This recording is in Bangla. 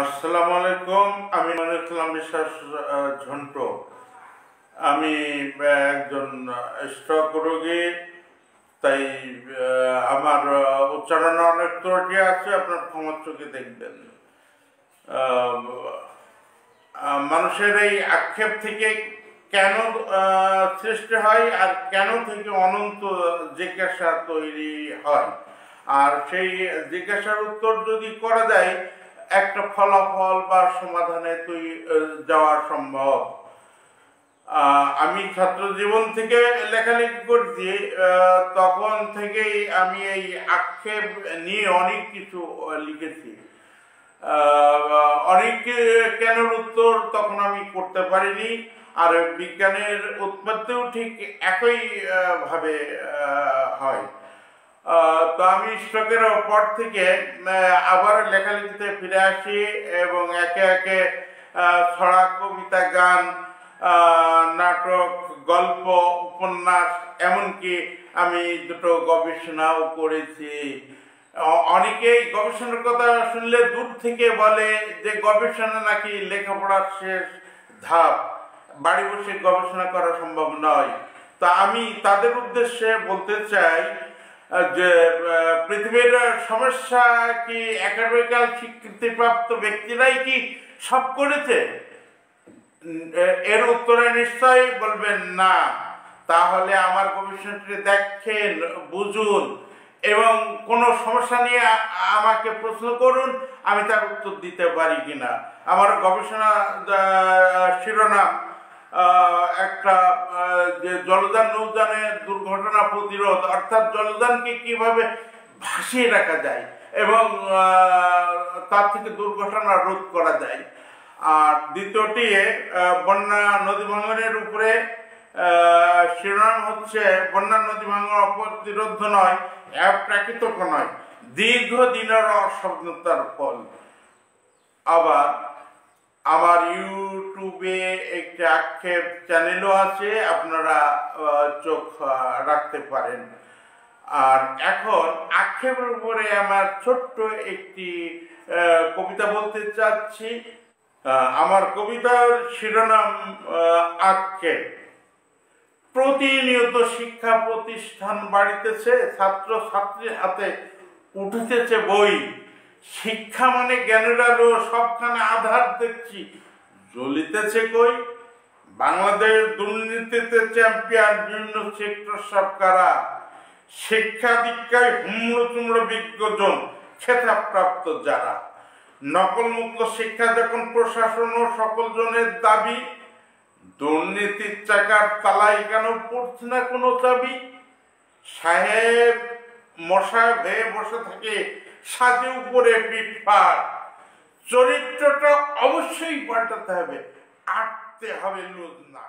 আসসালামু আলাইকুম। আমি মনিরুল বিশ্বাস ঝন্টু। আমি একজন স্ট্রোক রোগী, তাই আমার উচ্চারণে অনেক ত্রুটি আছে, আপনার ক্ষমার চোখে দেখবেন। মানুষের এই আক্ষেপ থেকে কেন সৃষ্টি হয় আর কেন থেকে অনন্ত জিজ্ঞাসা তৈরি হয়, আর সেই জিজ্ঞাসার উত্তর যদি করা যায় একটা ফলাফল বা সমাধানে যাওয়া সম্ভব। আমি ছাত্র জীবন থেকে লেখালেখি করছি, তখন থেকেই আমি এই আক্ষেপ নিয়ে অনেক কিছু লিখেছি। অনেক কেনর উত্তর তখন আমি করতে পারিনি, আর বিজ্ঞানের উৎপত্তিও ঠিক একই ভাবে হয়। তো আমি স্ট্রোকের পর থেকে আবার লেখালেখিতে ফিরে আসি এবং একে একে ছড়া, কবিতা, গান, নাটক, গল্প, উপন্যাস, এমনকি আমি দুটো গবেষণাও করেছি। অনেকেই গবেষণার কথা শুনলে দূর থেকে বলে যে গবেষণা নাকি লেখাপড়ার শেষ ধাপ, বাড়ি বসে গবেষণা করা সম্ভব নয়। তা আমি তাদের উদ্দেশ্যে বলতে চাই যে পৃথিবীর সমস্যা কি একাডেমিক্যাল স্বীকৃতিপ্রাপ্ত ব্যক্তিরাই কি সব করেছে? এর উত্তরে নিশ্চয়ই বলবেন না। তাহলে আমার গবেষণাটি দেখেন, বুঝুন এবং কোনো সমস্যা নিয়ে আমাকে প্রশ্ন করুন, আমি তার উত্তর দিতে পারি কিনা। আমার গবেষণা শিরোনাম একটা যে জলযান নৌযানের দুর্ঘটনা প্রতিরোধ, অর্থাৎ জলযানকে কিভাবে ভাসিয়ে রাখা যায় এবং তার থেকে দুর্ঘটনা রোধ করা যায়। আর দ্বিতীয়টি বন্যা নদী ভাঙনের উপরে, শিরোনাম হচ্ছে বন্যা নদী ভাঙন প্রতিরোধ নয়, প্রাকৃতিক নয়, দীর্ঘদিনের অসাবধানতার ফল। আবার আমার ইউটিউবে একটি আক্ষেপ চ্যানেলও আছে, আপনারা চোখ রাখতে পারেন। আর এখন আক্ষেপের উপরে আমার ছোট্ট একটি কবিতা বলতে চাচ্ছি। আমার কবিতার শিরোনাম আক্ষেপ। প্রতিনিয়ত শিক্ষা প্রতিষ্ঠান বাড়িতেছে, ছাত্র ছাত্রীর হাতে উঠিতেছে বই। শিক্ষা মানে জ্ঞানের আলো, সবখানে আধার দেখছি জ্বলিতেছে কই। বাংলাদেশ দুর্নীতিতে চ্যাম্পিয়ন, বিভিন্ন সেক্টর সব কারা। শিক্ষা দীক্ষায় হুমড়ো চুমড়ো বিজ্ঞজন, খেতাবপ্রাপ্ত যারা। নকল মুক্ত শিক্ষা যখন প্রশাসন ও সকল জনের দাবি, দুর্নীতির চাকার তালাই কেন পড়ছে না কোনো চাবি। সাহেব মশায় হয়ে বসে থাকে সাজে উপরে পিঠপাট। চরিত্রটা অবশ্যই পাল্টাতে হবে, আটতে হবে লুজ না।